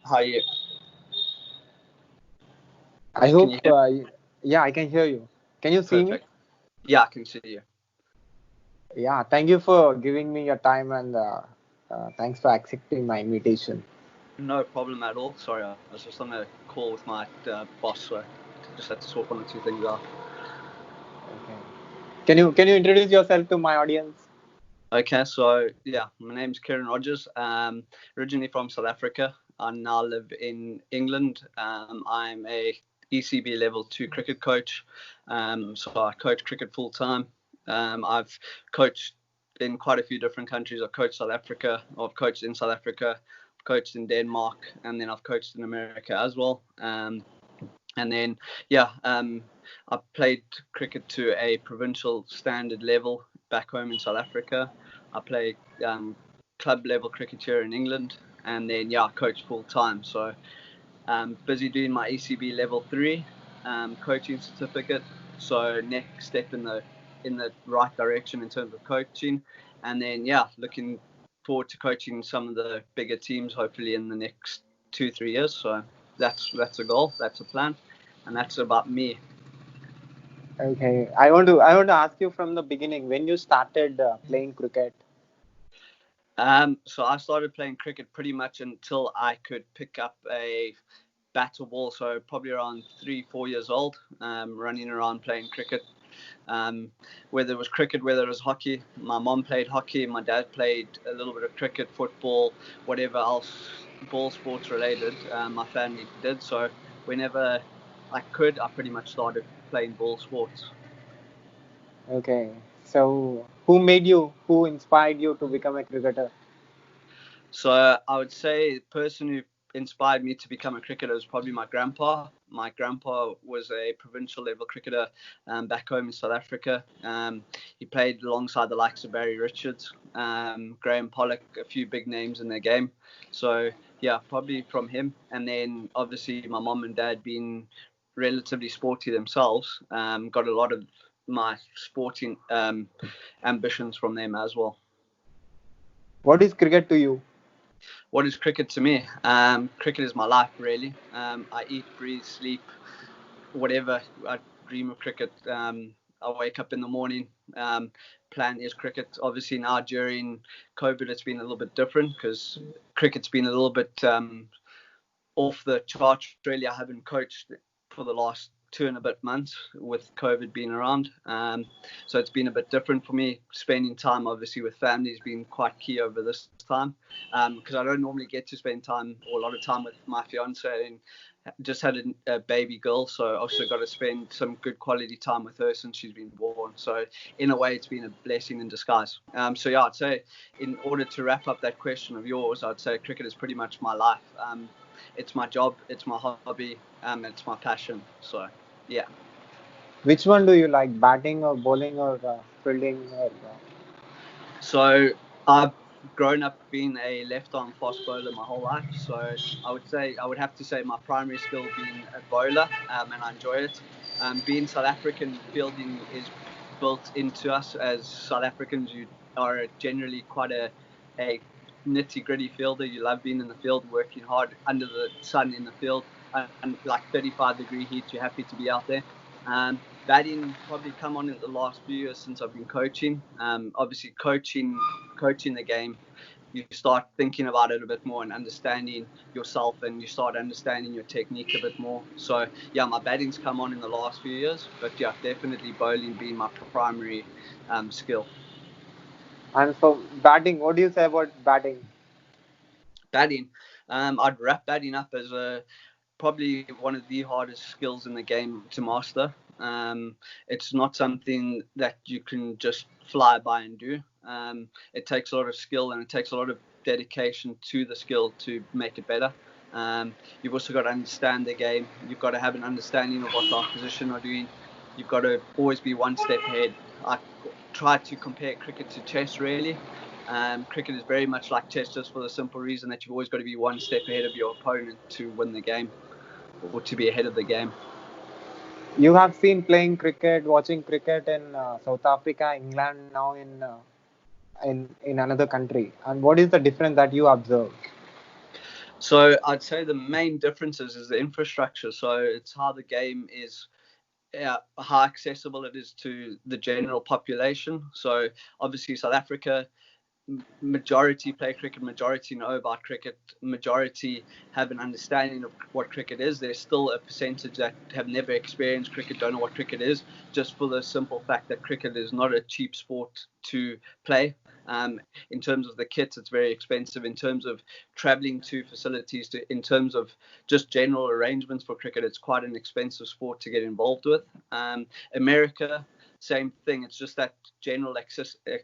Hi, I can hope, you hear me? yeah, I can hear you. Can you see me? Perfect. Yeah, I can see you. Yeah, thank you for giving me your time and thanks for accepting my invitation. No problem at all. Sorry, I was just on a call with my boss, so just had to sort one or two things out. Okay. Can you introduce yourself to my audience? Okay, so yeah, my name's Kieran Rogers. Originally from South Africa. I now live in England. I'm a ECB level two cricket coach. So I coach cricket full time. I've coached in quite a few different countries. I've coached South Africa. I've coached in South Africa. I've coached in Denmark, and then I've coached in America as well. And then yeah, I played cricket to a provincial standard level back home in South Africa. I play club level cricket here in England, and then yeah, I coach full time. So busy doing my ECB level three coaching certificate. So next step in the right direction in terms of coaching, and then yeah, looking forward to coaching some of the bigger teams hopefully in the next 2 3 years. So that's a goal, that's a plan, and that's about me. Okay, I want to ask you from the beginning when you started playing cricket. So I started playing cricket pretty much until I could pick up a bat or ball. So probably around 3 4 years old, running around playing cricket. Um, whether it was cricket, whether it was hockey. My mom played hockey. My dad played a little bit of cricket, football, whatever else ball sports related. My family did. So whenever I could, I pretty much started playing ball sports. Okay, so who made you? Who inspired you to become a cricketer? So I would say the person who inspired me to become a cricketer was probably my grandpa. My grandpa was a provincial level cricketer back home in South Africa. He played alongside the likes of Barry Richards, Graham Pollock, a few big names in their game. So yeah, probably from him. And then obviously my mom and dad being relatively sporty themselves, got a lot of my sporting ambitions from them as well. What is cricket to you? What is cricket to me? Cricket is my life, really. I eat, breathe, sleep, whatever. I dream of cricket. I wake up in the morning. Plan is cricket. Obviously, now during COVID, it's been a little bit different because cricket's been a little bit off the charts. Really, I haven't coached for the last 2 and a bit months with COVID being around. So it's been a bit different for me. Spending time, obviously, with family has been quite key over this time because I don't normally get to spend time or a lot of time with my fiance and just had a baby girl, so I also got to spend some good quality time with her since she's been born. So in a way, it's been a blessing in disguise. So yeah, I'd say in order to wrap up that question of yours, I'd say cricket is pretty much my life. It's my job, it's my hobby, it's my passion. So yeah. Which one do you like, batting or bowling or fielding? Or, So I've grown up being a left-arm fast bowler my whole life. So I would have to say my primary skill being a bowler, and I enjoy it. Being South African, fielding is built into us as South Africans. You are generally quite a nitty-gritty fielder. You love being in the field, working hard under the sun in the field, and like 35-degree heat. You're happy to be out there. Batting probably come on in the last few years since I've been coaching. Obviously, coaching the game, you start thinking about it a bit more and understanding yourself, and you start understanding your technique a bit more. So yeah, my batting's come on in the last few years, but yeah, definitely bowling being my primary skill. and so batting, what do you say about batting? Batting, I'd wrap batting up as a probably one of the hardest skills in the game to master. It's not something that you can just fly by and do. It takes a lot of skill and it takes a lot of dedication to the skill to make it better. You've also got to understand the game. You've got to have an understanding of what the opposition are doing. You've got to always be one step ahead. I try to compare cricket to chess, really. Cricket is very much like chess, just for the simple reason that you've always got to be one step ahead of your opponent to win the game or to be ahead of the game. You have seen playing cricket, watching cricket in South Africa, England, now in another country. And what is the difference that you observe? So I'd say the main differences is the infrastructure. So it's how the game is, how accessible it is to the general population. So obviously South Africa, majority play cricket, majority know about cricket, majority have an understanding of what cricket is. There's still a percentage that have never experienced cricket, don't know what cricket is, just for the simple fact that cricket is not a cheap sport to play. In terms of the kits, it's very expensive. In terms of traveling to facilities, in terms of just general arrangements for cricket, it's quite an expensive sport to get involved with. America, same thing. It's just that general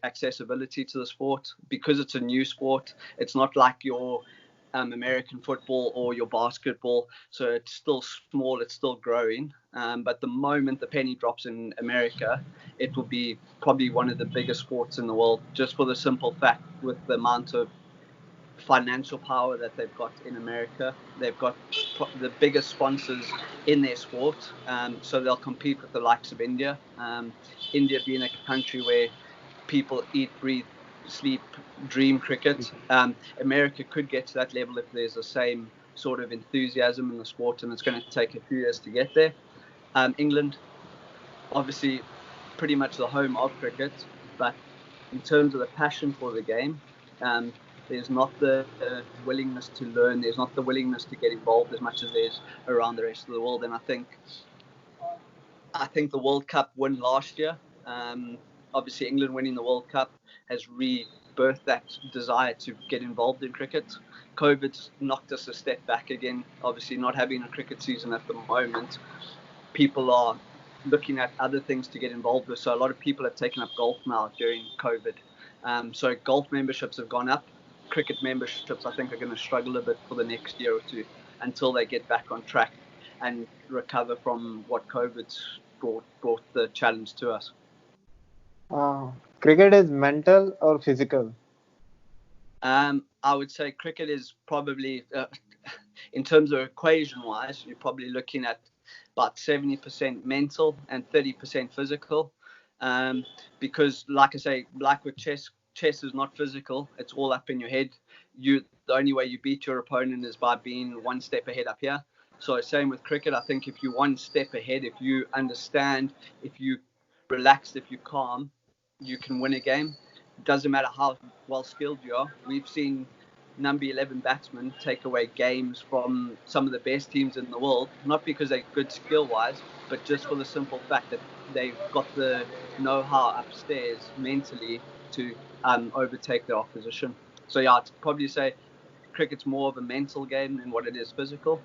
accessibility to the sport, because it's a new sport. It's not like your American football or your basketball, so it's still small, it's still growing. But the moment the penny drops in America, it will be probably one of the biggest sports in the world, just for the simple fact with the amount of financial power that they've got in America. They've got the biggest sponsors in their sport, so they'll compete with the likes of India. India being a country where people eat, breathe, sleep, dream cricket. America could get to that level if there's the same sort of enthusiasm in the sport, and it's going to take a few years to get there. England, obviously, pretty much the home of cricket, but in terms of the passion for the game, there's not the willingness to learn. There's not the willingness to get involved as much as there's around the rest of the world. And I think the World Cup win last year, obviously England winning the World Cup, has rebirthed that desire to get involved in cricket. COVID's knocked us a step back again. Obviously, not having a cricket season at the moment, people are looking at other things to get involved with. So a lot of people have taken up golf now during COVID. So golf memberships have gone up. Cricket memberships, I think, are going to struggle a bit for the next year or two until they get back on track and recover from what COVID's brought the challenge to us. Cricket is mental or physical? I would say cricket is probably, in terms of equation-wise, you're probably looking at about 70% mental and 30% physical. Because, like I say, like with chess is not physical. It's all up in your head. The only way you beat your opponent is by being one step ahead up here. So same with cricket. I think if you're one step ahead, if you understand, if you relaxed, if you calm, you can win a game. It doesn't matter how well skilled you are. We've seen number 11 batsmen take away games from some of the best teams in the world, not because they're good skill-wise, but just for the simple fact that they've got the know-how upstairs mentally to overtake their opposition. So yeah, I'd probably say cricket's more of a mental game than what it is physical,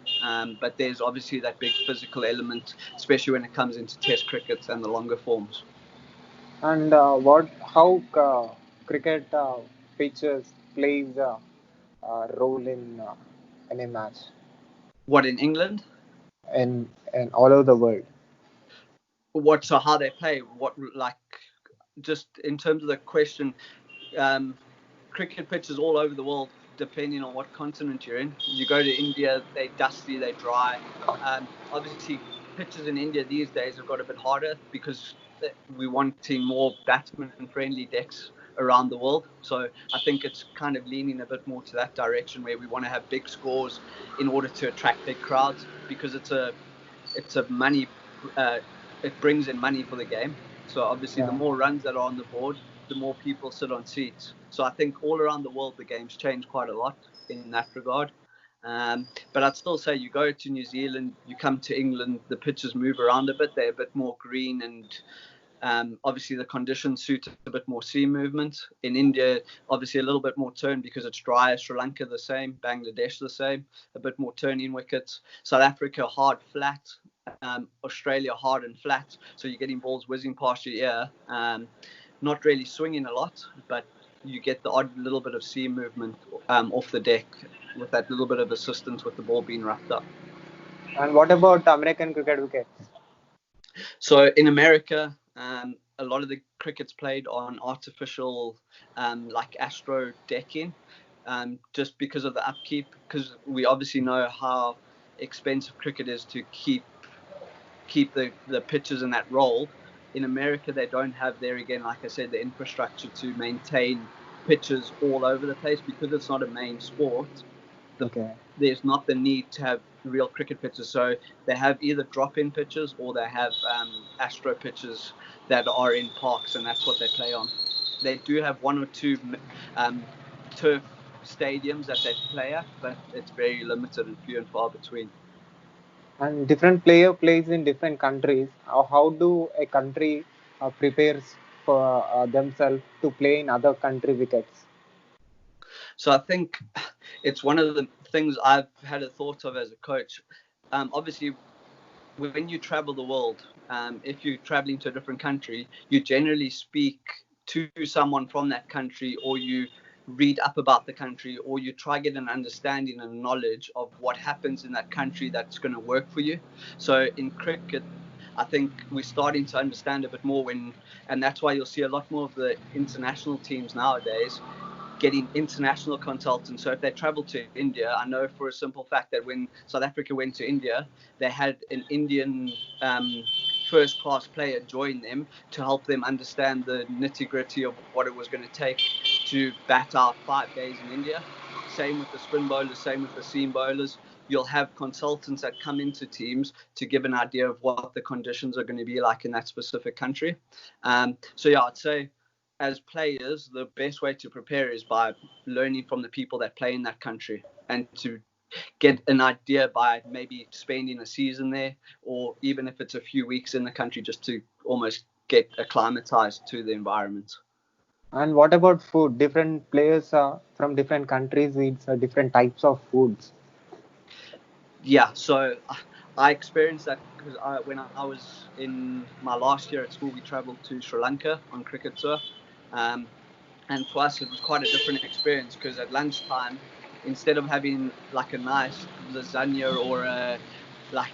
but there's obviously that big physical element, especially when it comes into test cricket and the longer forms. And how cricket pitches plays a role in a match? What, in England? And all over the world. So how they play? What, like, just in terms of the question, cricket pitches all over the world, depending on what continent you're in. You go to India, they're dusty, they're dry. Obviously, pitches in India these days have got a bit harder because we're wanting more batsman-friendly decks around the world. So I think it's kind of leaning a bit more to that direction, where we want to have big scores in order to attract big crowds, because it's a money, it brings in money for the game. So obviously, the more runs that are on the board, the more people sit on seats. So I think all around the world, the game's changed quite a lot in that regard. But I'd still say you go to New Zealand, you come to England, the pitches move around a bit. They're a bit more green, and obviously the conditions suit a bit more sea movement. In India, obviously a little bit more turn because it's drier. Sri Lanka the same, Bangladesh the same, a bit more turning wickets. South Africa hard, flat. Australia hard and flat, so you're getting balls whizzing past your ear. Not really swinging a lot, but you get the odd little bit of sea movement off the deck with that little bit of assistance with the ball being roughed up. And what about American cricket wickets? So in America, a lot of the cricket's played on artificial, like astro decking, just because of the upkeep, because we obviously know how expensive cricket is to keep the pitches in that roll. In America, they don't have, there again, like I said, the infrastructure to maintain pitches all over the place, because it's not a main sport. Okay. There's not the need to have real cricket pitches. So they have either drop-in pitches or they have astro pitches that are in parks, and that's what they play on. They do have one or two turf stadiums that they play at, but it's very limited and few and far between. And different player plays in different countries. How do a country prepares for themselves to play in other country wickets? So I think it's one of the things I've had a thought of as a coach. Obviously, when you travel the world, if you're traveling to a different country, you generally speak to someone from that country, or you read up about the country, or you try get an understanding and knowledge of what happens in that country that's going to work for you. So in cricket, I think we're starting to understand a bit more and that's why you'll see a lot more of the international teams nowadays getting international consultants. So if they travel to India, I know for a simple fact that when South Africa went to India, they had an Indian first class player join them to help them understand the nitty gritty of what it was going to take to bat out 5 days in India. Same with the spin bowlers, same with the seam bowlers. You'll have consultants that come into teams to give an idea of what the conditions are going to be like in that specific country. So yeah, I'd say as players, the best way to prepare is by learning from the people that play in that country and to get an idea by maybe spending a season there, or even if it's a few weeks in the country, just to almost get acclimatized to the environment. And what about food? Different players from different countries eat different types of foods. Yeah, so I experienced that because when I was in my last year at school, we traveled to Sri Lanka on cricket tour. Um, and for us, it was quite a different experience because at lunchtime, instead of having like a nice lasagna or like,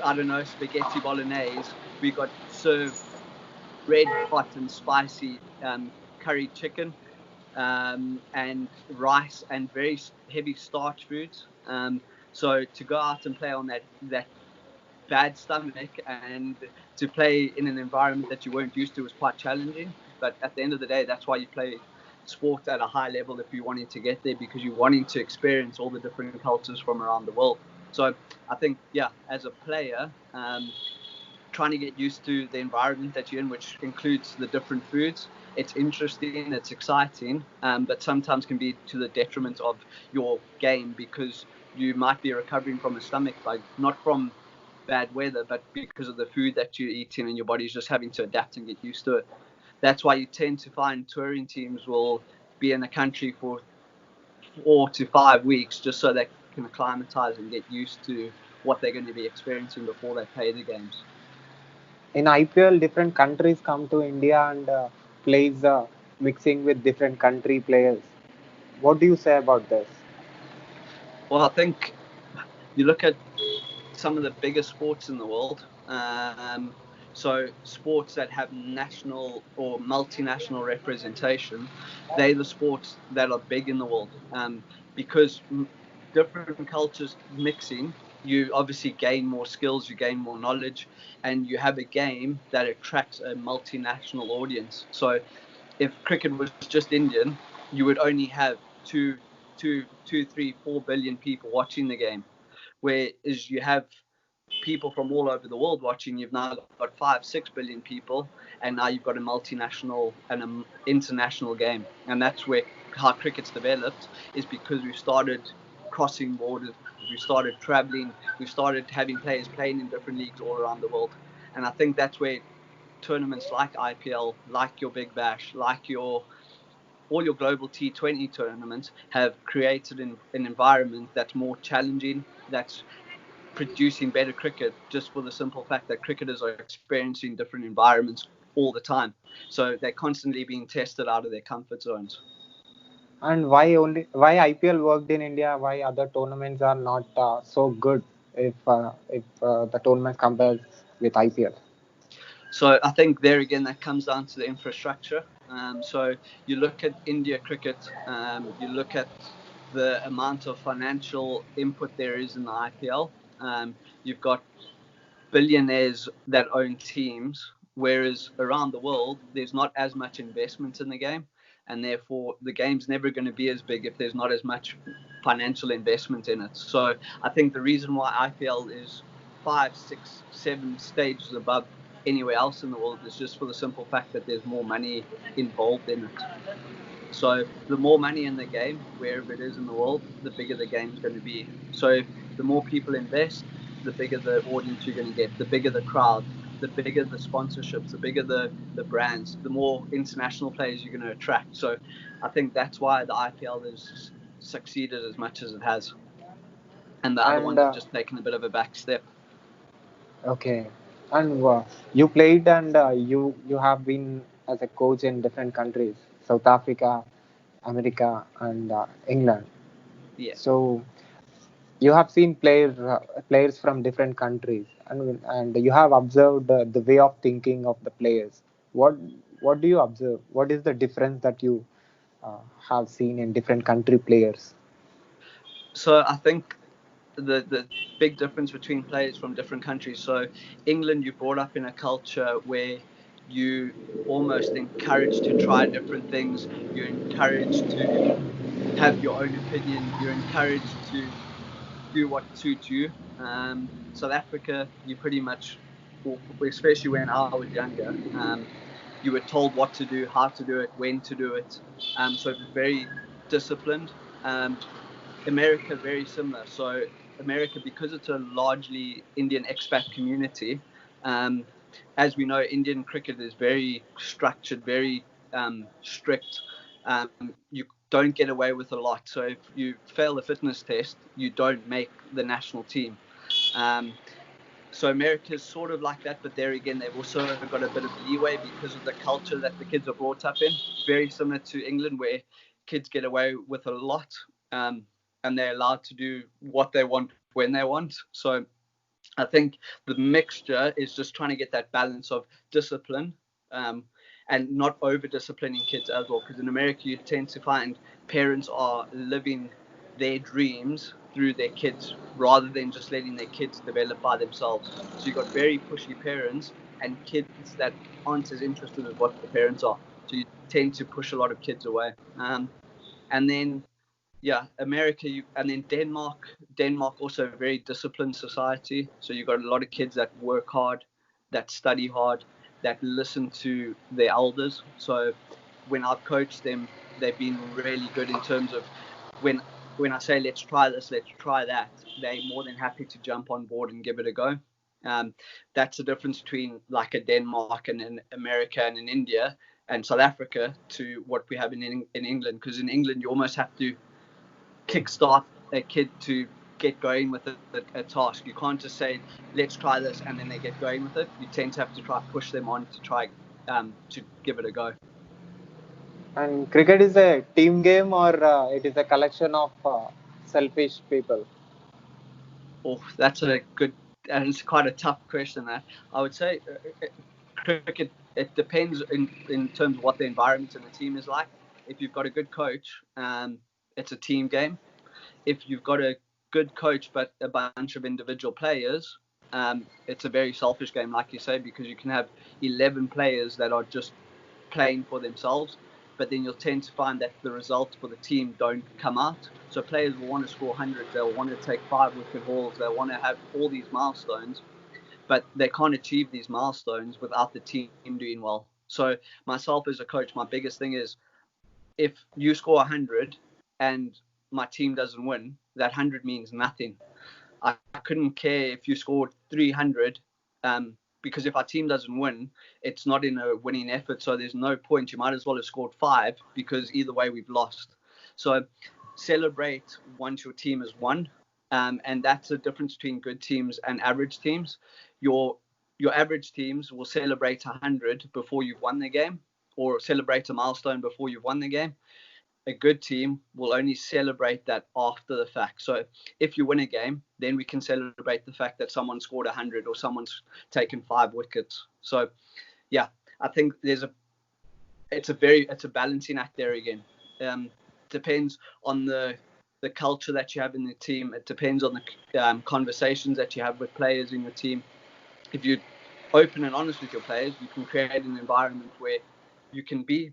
I don't know, spaghetti bolognese, we got served red hot and spicy curry chicken and rice and very heavy starch foods. So to go out and play on that bad stomach and to play in an environment that you weren't used to was quite challenging. But at the end of the day, that's why you play sport at a high level if you're wanting to get there, because you're wanting to experience all the different cultures from around the world. So I think, yeah, as a player, trying to get used to the environment that you're in, which includes the different foods. It's interesting, it's exciting, but sometimes can be to the detriment of your game because you might be recovering from a stomach bug, not from bad weather, but because of the food that you're eating and your body's just having to adapt and get used to it. That's why you tend to find touring teams will be in a country for 4 to 5 weeks just so they can acclimatize and get used to what they're going to be experiencing before they play the games. In IPL, different countries come to India and plays mixing with different country players. What do you say about this? Well, I think you look at some of the biggest sports in the world. So sports that have national or multinational representation, they're the sports that are big in the world. Because different cultures mixing, you obviously gain more skills, you gain more knowledge, and you have a game that attracts a multinational audience. So if cricket was just Indian, you would only have 3, 4 billion people watching the game. Whereas you have people from all over the world watching, you've now got 5, 6 billion people, and now you've got a multinational and an international game. And that's where how cricket's developed, is because we've started crossing borders, we started traveling, we started having players playing in different leagues all around the world. And I think that's where tournaments like IPL, like your Big Bash, like your all your global T20 tournaments have created an environment that's more challenging, that's producing better cricket, just for the simple fact that cricketers are experiencing different environments all the time. So they're constantly being tested out of their comfort zones. And why IPL worked in India? Why other tournaments are not so good if the tournament compares with IPL? So I think there again, that comes down to the infrastructure. So you look at India cricket, you look at the amount of financial input there is in the IPL. You've got billionaires that own teams, Whereas around the world, there's not as much investment in the game, and therefore the game's never going to be as big if there's not as much financial investment in it. So I think the reason why IPL is 5, 6, 7 stages above anywhere else in the world is just for the simple fact that there's more money involved in it. So the more money in the game, wherever it is in the world, the bigger the game's going to be. So the more people invest, the bigger the audience you're going to get, the bigger the crowd, the bigger the sponsorships, the bigger the brands, the more international players you're going to attract. So I think that's why the IPL has succeeded as much as it has. And the other And ones have just taken a bit of a back step. okay, and you played and you have been as a coach in different countries, South Africa, America, and England. Yeah. So you have seen players from different countries, and you have observed the way of thinking of the players. What what do you observe? What is the difference that you have seen in different country players? So I think the big difference between players from different countries. So England, you brought up in a culture where you almost encouraged to try different things. You're encouraged to have your own opinion. You're encouraged to do what suits you. South Africa, you pretty much, especially when I was younger, you were told what to do, how to do it, when to do it. So it was very disciplined. America, very similar. So America, because it's a largely Indian expat community, as we know, Indian cricket is very structured, very strict. You don't get away with a lot. So if you fail a fitness test, you don't make the national team. Um, so America's sort of like that, but there again, they've also got a bit of leeway because of the culture that the kids are brought up in. Very similar to England, where kids get away with a lot, and they're allowed to do what they want when they want. So I think the mixture is just trying to get that balance of discipline, and not over disciplining kids as well. Because in America, you tend to find parents are living their dreams through their kids rather than just letting their kids develop by themselves. So you've got very pushy parents and kids that aren't as interested as what the parents are. So you tend to push a lot of kids away. And then yeah, America, and then Denmark. Denmark also a very disciplined society. So you've got a lot of kids that work hard, that study hard, that listen to their elders. So when I've coached them, they've been really good in terms of when I say let's try this, let's try that, they're more than happy to jump on board and give it a go. That's the difference between like a Denmark and in America and in India and South Africa to what we have in England. Because in England, you almost have to kickstart a kid to get going with a task. You can't just say, let's try this, and then they get going with it. You tend to have to try push them on to try to give it a go. And cricket is a team game, or it is a collection of selfish people. Oh, that's a good, and it's quite a tough question. That I would say, cricket. It depends in terms of what the environment in the team is like. If you've got a good coach, it's a team game. If you've got a good coach but a bunch of individual players, it's a very selfish game, like you say, because you can have 11 players that are just playing for themselves, but then you'll tend to find that the results for the team don't come out. So players will want to score hundreds, they'll want to take 5-wicket hauls, they'll want to have all these milestones, but they can't achieve these milestones without the team doing well. So myself as a coach, my biggest thing is if you score 100 and my team doesn't win, that 100 means nothing. I couldn't care if you scored 300, because if our team doesn't win, it's not in a winning effort. So there's no point. You might as well have scored 5 because either way we've lost. So celebrate once your team has won. And that's the difference between good teams and average teams. Your average teams will celebrate 100 before you've won the game, or celebrate a milestone before you've won the game. A good team will only celebrate that after the fact. So if you win a game, then we can celebrate the fact that someone scored 100 or someone's taken 5 wickets. So yeah, I think it's a balancing act there again. Depends on the culture that you have in the team. It depends on the conversations that you have with players in your team. If you open and honest with your players, you can create an environment where you can be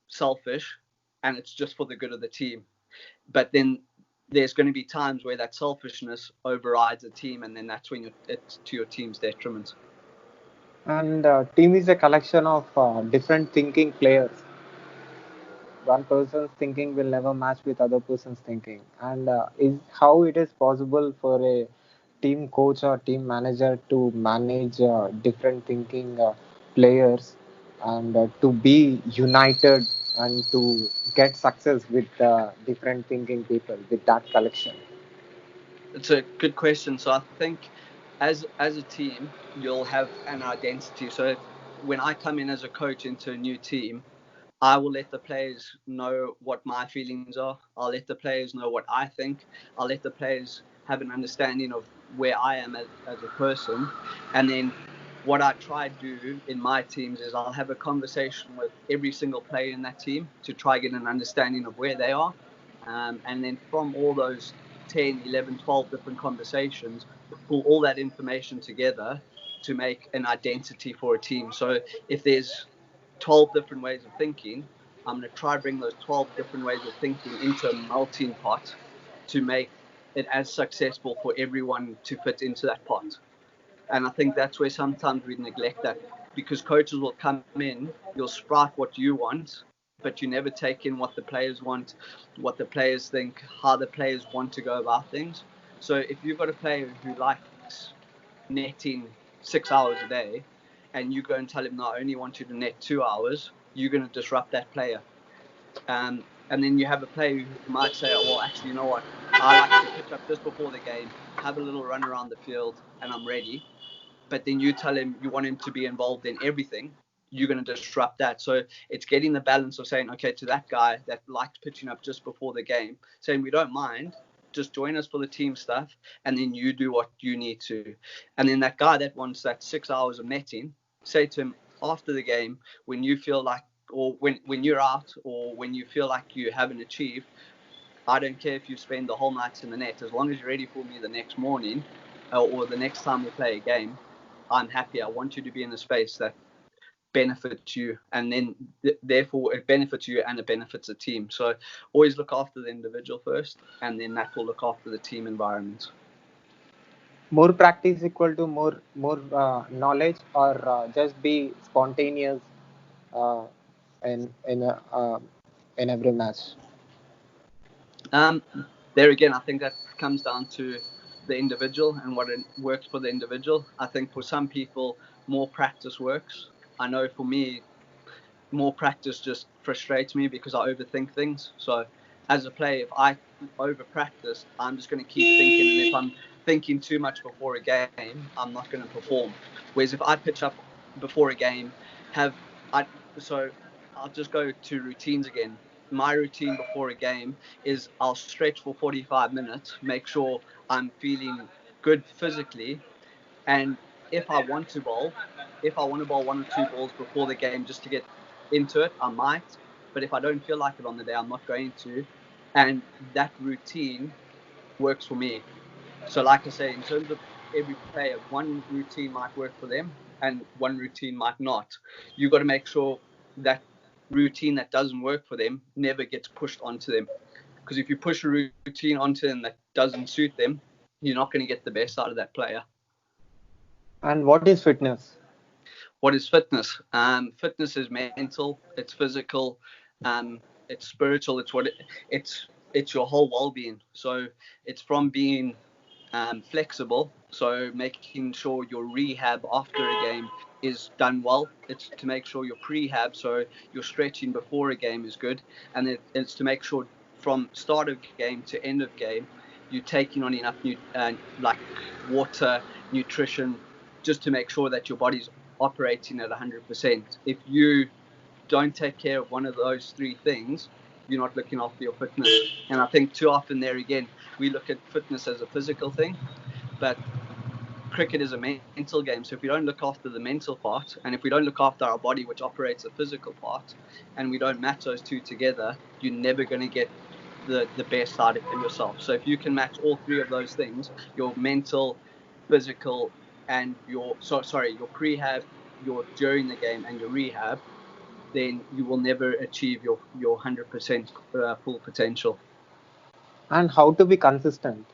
selfish and it's just for the good of the team. But then there's going to be times where that selfishness overrides a team, and then that's when it's to your team's detriment. And team is a collection of different thinking players. One person's thinking will never match with other person's thinking. And is how it is possible for a team coach or team manager to manage different thinking players and to be united and to get success with different thinking people with that collection. It's a good question. So I think as a team, you'll have an identity. So when I come in as a coach into a new team, I will let the players know what my feelings are. I'll let the players know what I think. I'll let the players have an understanding of where I am as a person. And then what I try to do in my teams is I'll have a conversation with every single player in that team to try get an understanding of where they are. And then from all those 10, 11, 12 different conversations, pull all that information together to make an identity for a team. So if there's 12 different ways of thinking, I'm going to try to bring those 12 different ways of thinking into a melting pot to make it as successful for everyone to fit into that pot. And I think that's where sometimes we neglect that, because coaches will come in, you'll sprout what you want, but you never take in what the players want, what the players think, how the players want to go about things. So if you've got a player who likes netting 6 hours a day, and you go and tell him, no, I only want you to net 2 hours, you're going to disrupt that player. And then you have a player who might say, oh, well, actually, you know what? I like to pitch up just before the game, have a little run around the field, and I'm ready. But then you tell him you want him to be involved in everything, you're going to disrupt that. So it's getting the balance of saying, okay, to that guy that likes pitching up just before the game, saying we don't mind, just join us for the team stuff, and then you do what you need to. And then that guy that wants that 6 hours of netting, say to him after the game, when you feel like, or when you're out, or when you feel like you haven't achieved, I don't care if you spend the whole night in the net, as long as you're ready for me the next morning, or the next time we play a game, I'm happy. I want you to be in a space that benefits you, and then therefore it benefits you and it benefits the team. So always look after the individual first, and then that will look after the team environment. More practice equal to more knowledge, or just be spontaneous uh, in every match. Um, there again, I think that comes down to the individual and what it works for the individual. I think for some people, more practice works. I know for me, more practice just frustrates me because I overthink things. So as a player, if I over practice, I'm just going to keep thinking. And if I'm thinking too much before a game, I'm not going to perform. Whereas if I pitch up before a game, have I so I'll just go to routines again. My routine before a game is I'll stretch for 45 minutes, make sure I'm feeling good physically, and if I want to bowl, if I want to bowl one or two balls before the game just to get into it, I might. But if I don't feel like it on the day, I'm not going to. And that routine works for me. So, like I say, in terms of every player, one routine might work for them and one routine might not. You've got to make sure that routine that doesn't work for them never gets pushed onto them. Because if you push a routine onto them that doesn't suit them, you're not going to get the best out of that player. And what is fitness? What is fitness? Fitness is mental, it's physical, it's spiritual. It's your whole well-being. So it's from being flexible. So making sure your rehab after a game is done well. It's to make sure your prehab, so your stretching before a game, is good, and it's to make sure from start of game to end of game you're taking on enough like water, nutrition, just to make sure that your body's operating at 100%. If you don't take care of one of those three things, you're not looking after your fitness. And I think too often there again, we look at fitness as a physical thing, but cricket is a mental game. So if we don't look after the mental part, and if we don't look after our body, which operates the physical part, and we don't match those two together, you're never going to get the best out of yourself. So if you can match all three of those things, your mental, physical, and your prehab, your during the game, and your rehab, then you will never achieve your 100% full potential. And how to be consistent?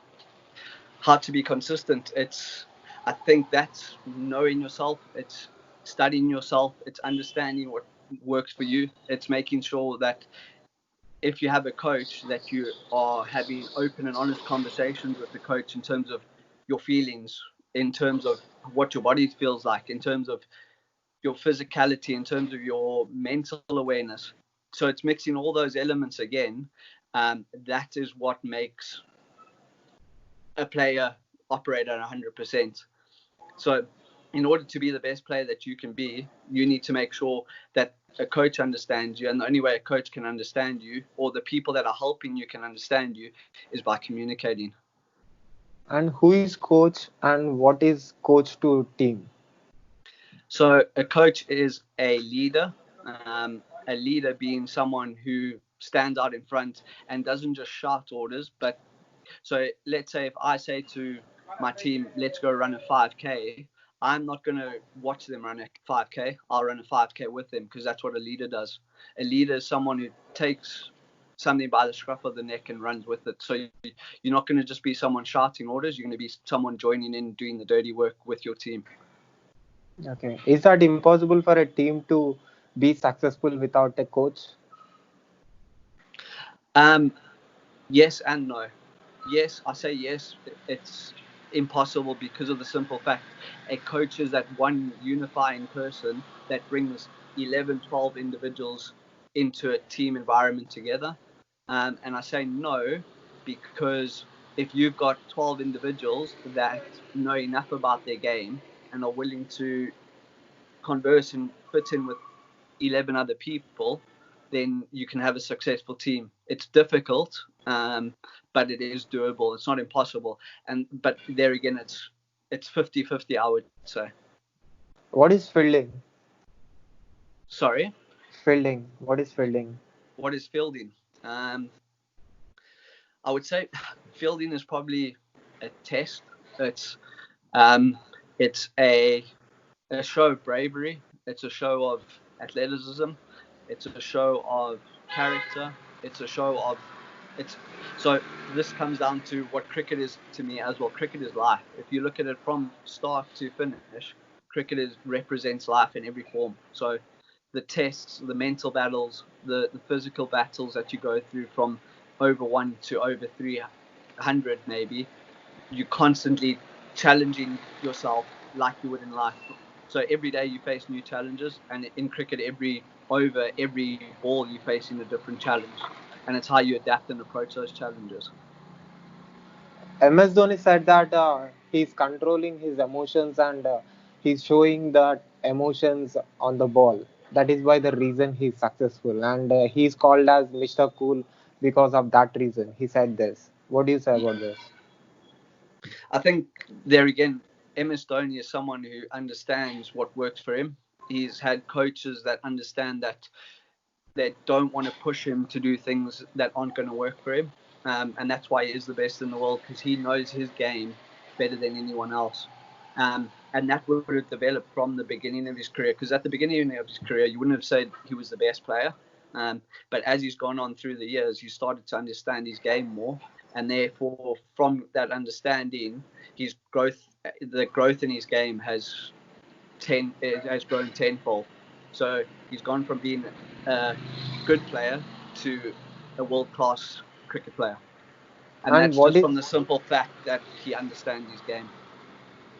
How to be consistent? I think that's knowing yourself. It's studying yourself. It's understanding what works for you. It's making sure that if you have a coach, that you are having open and honest conversations with the coach in terms of your feelings, in terms of what your body feels like, in terms of your physicality, in terms of your mental awareness. So it's mixing all those elements again. That is what makes a player operate at 100%. So in order to be the best player that you can be, you need to make sure that a coach understands you. And the only way a coach can understand you, or the people that are helping you can understand you, is by communicating. And who is coach and what is coach to team? So a coach is a leader, a leader being someone who stands out in front and doesn't just shout orders. But so let's say if I say to my team, let's go run a 5K, I'm not going to watch them run a 5K. I'll run a 5K with them, because that's what a leader does. A leader is someone who takes something by the scruff of the neck and runs with it. So you're not going to just be someone shouting orders. You're going to be someone joining in, doing the dirty work with your team. Okay. Is that impossible for a team to be successful without a coach? Yes and no. Yes, I say yes. It's impossible because of the simple fact a coach is that one unifying person that brings 11, 12 individuals into a team environment together. And I say no because if you've got 12 individuals that know enough about their game and are willing to converse and fit in with 11 other people, then you can have a successful team. It's difficult, but it is doable. It's not impossible. But there again, it's 50-50, I would say. What is fielding? Sorry, Fielding. What is fielding? what is fielding? I would say fielding is probably a test. It's um, it's a show of bravery. It's a show of athleticism. It's a show of character. It's a show of it's so this comes down to what cricket is to me as well. Cricket is life. If you look at it from start to finish, represents life in every form. So the tests, the mental battles, the physical battles that you go through from over 1 to over 300 maybe, you're constantly challenging yourself like you would in life. So every day you face new challenges, and in cricket, every ball you facing a different challenge, and it's how you adapt and approach those challenges. MS Dhoni said that he's controlling his emotions and he's showing that emotions on the ball. That is why the reason he's successful, and he's called as Mr. Cool because of that reason. He said this. What do you say about this? I think there again, MS Dhoni is someone who understands what works for him. He's had coaches that understand that they don't want to push him to do things that aren't going to work for him. And that's why he is the best in the world, because he knows his game better than anyone else. And that would have developed from the beginning of his career, because at the beginning of his career, you wouldn't have said he was the best player. But as he's gone on through the years, he started to understand his game more. And therefore, from that understanding, the growth in his game has grown tenfold. So he's gone from being a good player to a world-class cricket player. And And that's just from the simple fact that he understands his game.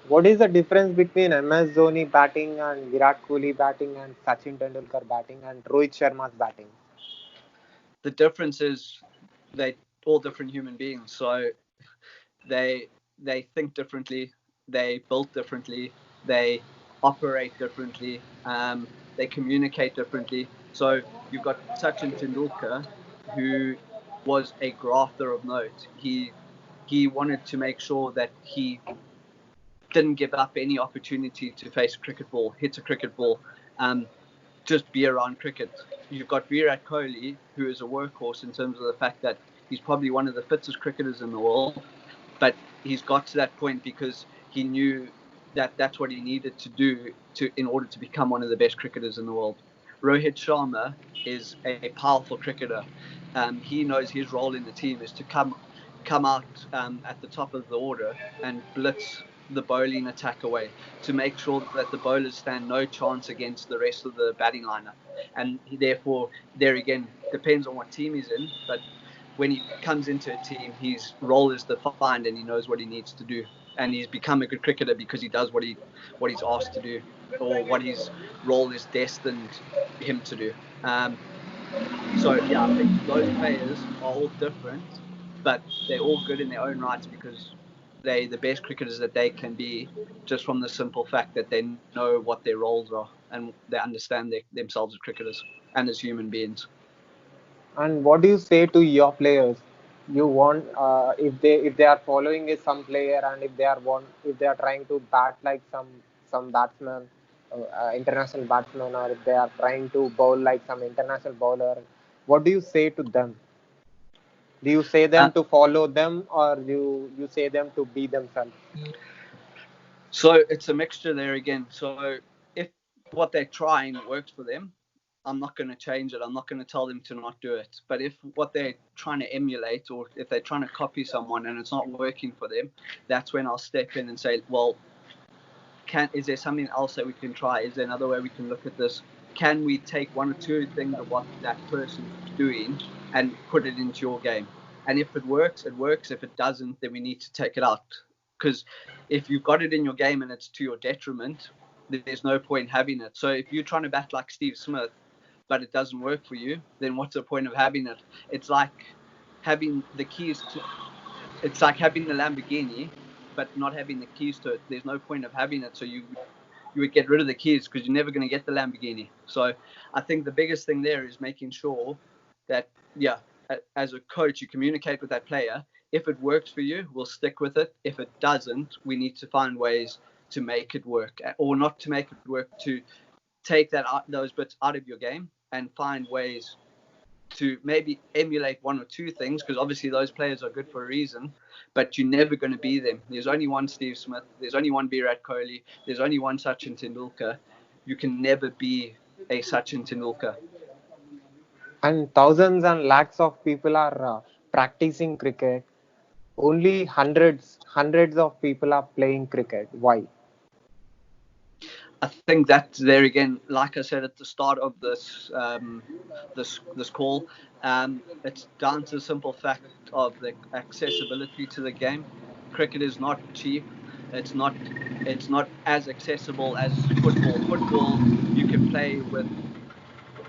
what is the difference between MS Dhoni batting and Virat Kohli batting and Sachin Tendulkar batting and Rohit Sharma's batting? The difference is they're all different human beings. So they they think differently, they build differently, they operate differently, they communicate differently. So you've got Sachin Tendulkar, who was a grafter of note. He wanted to make sure that he didn't give up any opportunity to face a cricket ball, hit a cricket ball, just be around cricket. You've got Virat Kohli, who is a workhorse in terms of the fact that he's probably one of the fittest cricketers in the world, but he's got to that point because he knew that's what he needed to do in order to become one of the best cricketers in the world. Rohit Sharma is a powerful cricketer. He knows his role in the team is to come out at the top of the order and blitz the bowling attack away to make sure that the bowlers stand no chance against the rest of the batting lineup. And therefore, there again, depends on what team he's in. But when he comes into a team, his role is defined and he knows what he needs to do. And he's become a good cricketer because he does what he's asked to do, or what his role is destined him to do. So yeah, I think those players are all different, but they're all good in their own rights because they're the best cricketers that they can be, just from the simple fact that they know what their roles are and they understand themselves as cricketers and as human beings. And what do you say to your players? You want if they are following some player, and if they are trying to bat like some batsman, international batsman, or if they are trying to bowl like some international bowler, what do you say to them? Do you say Uh, them to follow them, or you say them to be themselves? so it's a mixture there again. So if what they're trying works for them, I'm not going to change it. I'm not going to tell them to not do it. But if what they're trying to emulate, or if they're trying to copy someone and it's not working for them, that's when I'll step in and say, well, is there something else that we can try? Is there another way we can look at this? Can we take one or two things of what that person's doing and put it into your game? And if it works, it works. If it doesn't, then we need to take it out. Because if you've got it in your game and it's to your detriment, there's no point having it. So if you're trying to bat like Steve Smith, but it doesn't work for you, then what's the point of having it? It's like having the keys to. It's like having the Lamborghini, but not having the keys to it. There's no point of having it. So you would get rid of the keys because you're never going to get the Lamborghini. So I think the biggest thing there is making sure that, yeah, as a coach, you communicate with that player. If it works for you, we'll stick with it. If it doesn't, we need to find ways to make it work, or not to make it work, to take those bits out of your game and find ways to maybe emulate one or two things, because obviously those players are good for a reason, but you're never going to be them. There's only one Steve Smith. There's only one Virat Kohli. There's only one Sachin Tendulkar. You can never be a Sachin Tendulkar. And thousands and lakhs of people are practicing cricket. Only hundreds of people are playing cricket. Why? I think that's there again. Like I said at the start of this call, it's down to the simple fact of the accessibility to the game. Cricket is not cheap. It's not it's not as accessible as football. Football you can play with.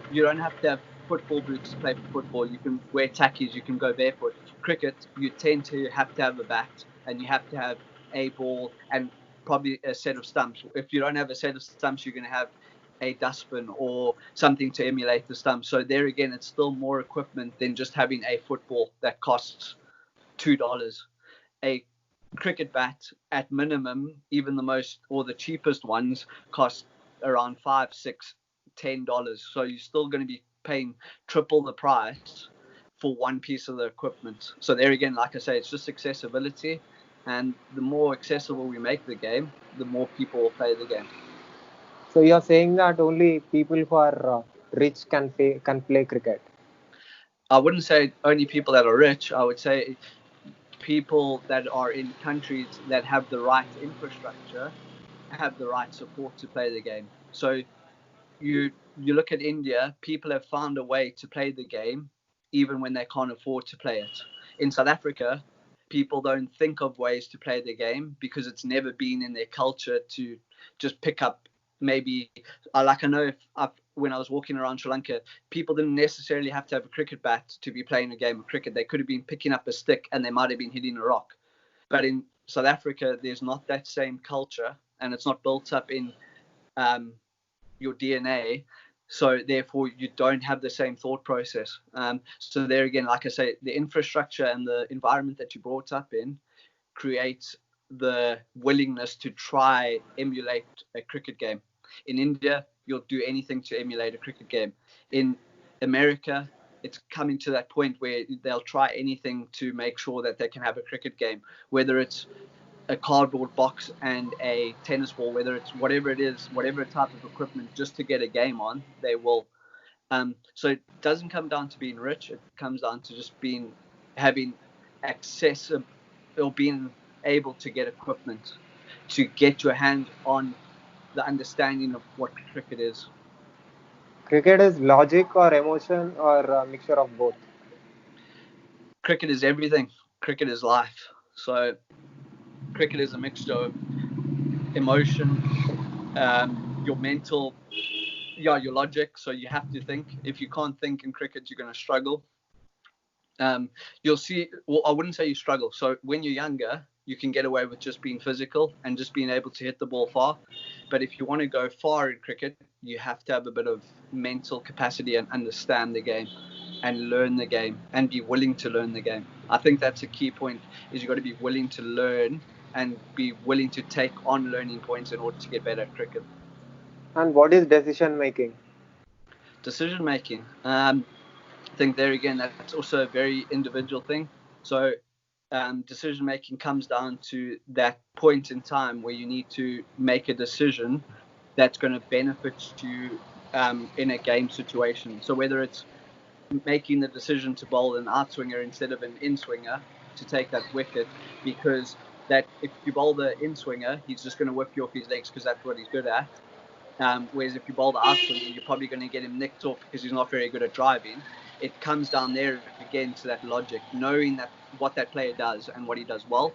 You don't have to have football boots to play football. You can wear tackies. You can go barefoot. Cricket, you tend to have a bat, and you have to have a ball and probably a set of stumps. If you don't have a set of stumps, you're going to have a dustbin or something to emulate the stumps. So there again, it's still more equipment than just having a football that costs $2. A cricket bat, at minimum, even the most or the cheapest ones cost around five, $6, $10. So you're still going to be paying triple the price for one piece of the equipment. So there again, like I say, it's just accessibility, and the more accessible we make the game, the more people will play the game. So you're saying that only people who are rich can play cricket. I wouldn't say only people that are rich. I would say people that are in countries that have the right infrastructure have the right support to play the game. So you look at India, people have found a way to play the game even when they can't afford to play it. In South Africa, people don't think of ways to play the game because it's never been in their culture to just pick up. Maybe like I know when I was walking around Sri Lanka, people didn't necessarily have to have a cricket bat to be playing a game of cricket. They could have been picking up a stick and they might have been hitting a rock. But in South Africa, there's not that same culture, and it's not built up in um, your DNA. So therefore, you don't have the same thought process. So there again, like I say, the infrastructure and the environment that you brought up in creates the willingness to try emulate a cricket game. In India, you'll do anything to emulate a cricket game. In America, it's coming to that point where they'll try anything to make sure that they can have a cricket game, whether it's a cardboard box and a tennis ball, whether it's whatever it is, whatever type of equipment, just to get a game on, they will. So it doesn't come down to being rich. It comes down to just having access or being able to get equipment to get your hands on the understanding of what cricket is. Cricket is logic or emotion or a mixture of both. Cricket is everything. Cricket is life. So cricket is a mixture of emotion, your mental, your logic. So you have to think. If you can't think in cricket, you're going to struggle. You'll see. Well, I wouldn't say you struggle. So when you're younger, you can get away with just being physical and just being able to hit the ball far. But if you want to go far in cricket, you have to have a bit of mental capacity and understand the game and learn the game and be willing to learn the game. I think that's a key point, is you've got to be willing to learn and be willing to take on learning points in order to get better at cricket. And what is decision making? Decision making. I think there again, that's also a very individual thing. So decision making comes down to that point in time where you need to make a decision that's going to benefit you in a game situation. So whether it's making the decision to bowl an outswinger instead of an in-swinger to take that wicket, because that if you bowl the in-swinger, he's just going to whip you off his legs because that's what he's good at. Whereas if you bowl the outswinger, you're probably going to get him nicked off because he's not very good at driving. It comes down there again to that logic, knowing that what that player does and what he does well,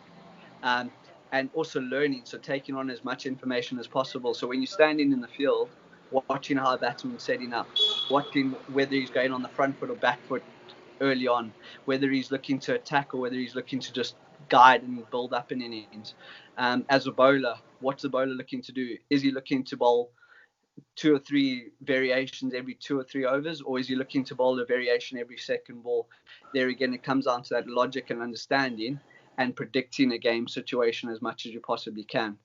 and also learning. So taking on as much information as possible. So when you're standing in the field, watching how a batsman's setting up, watching whether he's going on the front foot or back foot early on, whether he's looking to attack or whether he's looking to just guide and build up an innings. As a bowler, what's the bowler looking to do? Is he looking to bowl 2 or 3 variations every 2 or 3 overs, or is he looking to bowl a variation every second ball? There again, it comes down to that logic and understanding and predicting a game situation as much as you possibly can.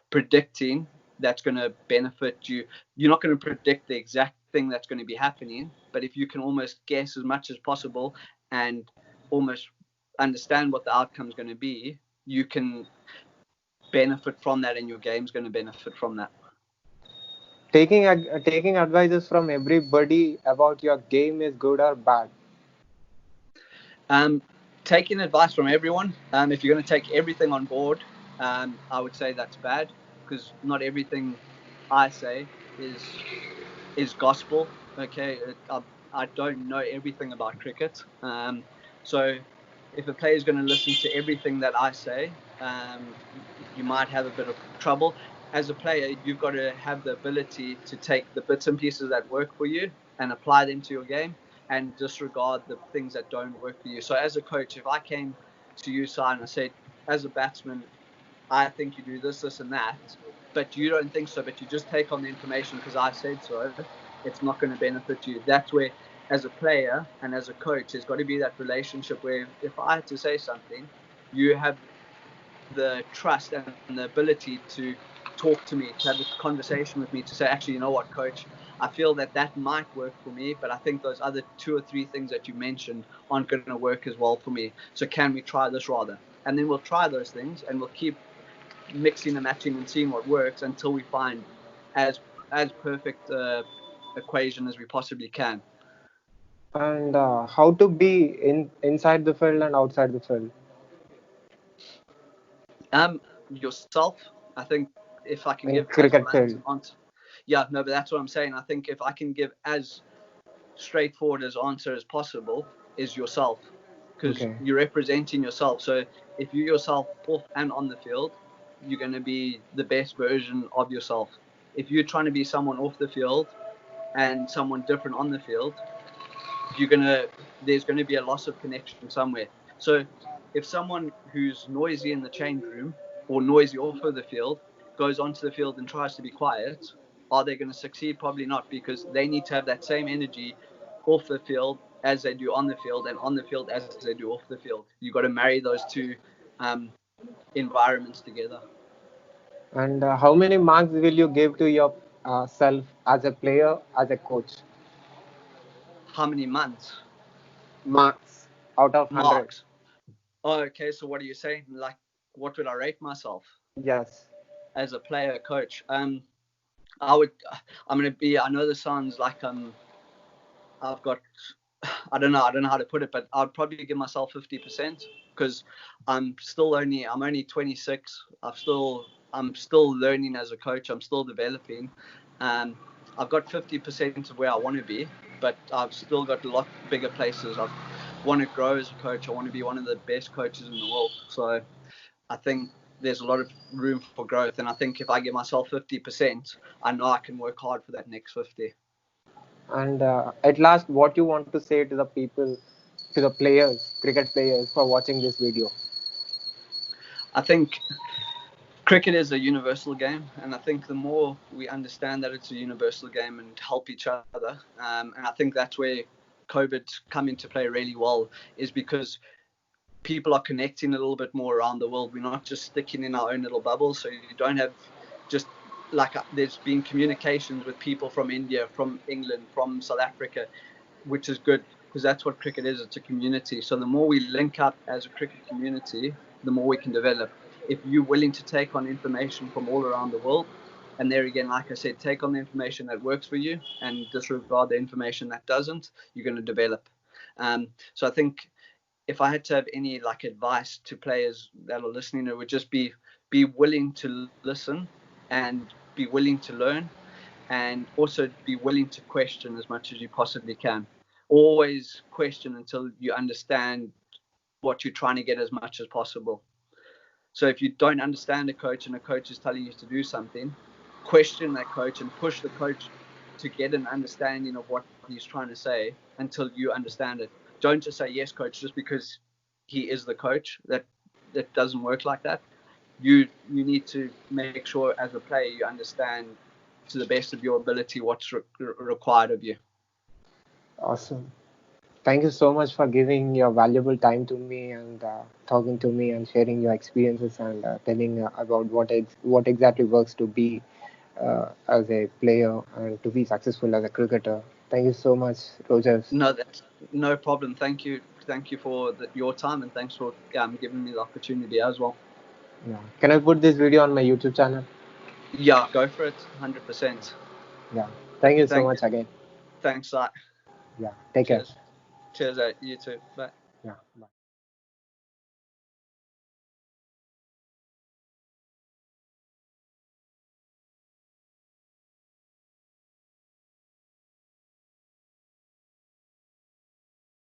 Predicting, that's going to benefit you. You're not going to predict the exact thing that's going to be happening, but if you can almost guess as much as possible and almost understand what the outcome is going to be, you can benefit from that, and your game's going to benefit from that. Taking advices from everybody about your game is good or bad? Taking advice from everyone. If you're going to take everything on board, I would say that's bad, because not everything I say is gospel. Okay, I don't know everything about cricket. So if a player is going to listen to everything that I say, you might have a bit of trouble. As a player, you've got to have the ability to take the bits and pieces that work for you and apply them to your game, and disregard the things that don't work for you. So as a coach, if I came to you, Si, and I said, as a batsman, I think you do this, this, and that, but you don't think so, but you just take on the information because I said so, it's not going to benefit you. That's where, as a player and as a coach, there's got to be that relationship where if I had to say something, you have the trust and the ability to talk to me, to have this conversation with me, to say, actually, you know what, coach, I feel that might work for me, but I think those other 2 or 3 things that you mentioned aren't going to work as well for me. So can we try this rather? And then we'll try those things, and we'll keep mixing and matching and seeing what works until we find as perfect equation as we possibly can. And how to be inside the field and outside the field? Yourself. I think if I can In give as cricket blunt field. answer, yeah, no, but that's what I'm saying. I think if I can give as straightforward as answer as possible, is yourself, because Okay. you're representing yourself. So if you yourself off and on the field, you're going to be the best version of yourself. If you're trying to be someone off the field and someone different on the field, there's going to be a loss of connection somewhere. So if someone who's noisy in the change room or noisy off of the field goes onto the field and tries to be quiet, are they going to succeed? Probably not, because they need to have that same energy off the field as they do on the field, and on the field as they do off the field. You've got to marry those two environments together. And how many marks will you give to your self as a player, as a coach? How many months? Marks out of 100. Marks. Oh, okay. So what are you saying? Like what would I rate myself Yes. as a player, coach? I would. I'm gonna be. I know this sounds like I've got. I don't know. I don't know how to put it, but I'd probably give myself 50% because I'm only 26. I'm still learning as a coach. I'm still developing. I've got 50% of where I want to be, but I've still got a lot bigger places. I want to grow as a coach. I want to be one of the best coaches in the world. So I think there's a lot of room for growth. And I think if I give myself 50%, I know I can work hard for that next 50. And at last, what you want to say to the people, to the players, cricket players, for watching this video? I think cricket is a universal game, and I think the more we understand that it's a universal game and help each other, and I think that's where COVID's come into play really well, is because people are connecting a little bit more around the world. We're not just sticking in our own little bubble, so you don't have just like there's been communications with people from India, from England, from South Africa, which is good because that's what cricket is. It's a community. So the more we link up as a cricket community, the more we can develop. If you're willing to take on information from all around the world, and there again, like I said, take on the information that works for you and disregard the information that doesn't, you're going to develop. So I think if I had to have any like advice to players that are listening, it would just be willing to listen and be willing to learn and also be willing to question as much as you possibly can. Always question until you understand what you're trying to get as much as possible. So if you don't understand a coach and a coach is telling you to do something, question that coach and push the coach to get an understanding of what he's trying to say until you understand it. Don't just say yes, coach, just because he is the coach. That doesn't work like that. You need to make sure as a player you understand to the best of your ability what's required of you. Awesome. Thank you so much for giving your valuable time to me and talking to me and sharing your experiences and telling about what exactly works to be as a player and to be successful as a cricketer. Thank you so much, Rogers. No, that's no problem. Thank you for your time, and thanks for giving me the opportunity as well. Yeah. Can I put this video on my YouTube channel? Yeah, go for it, 100%. Yeah. Thank you so Thank, much again. thanks, Yeah. Take care. cheers, you too, bye. Yeah. Bye.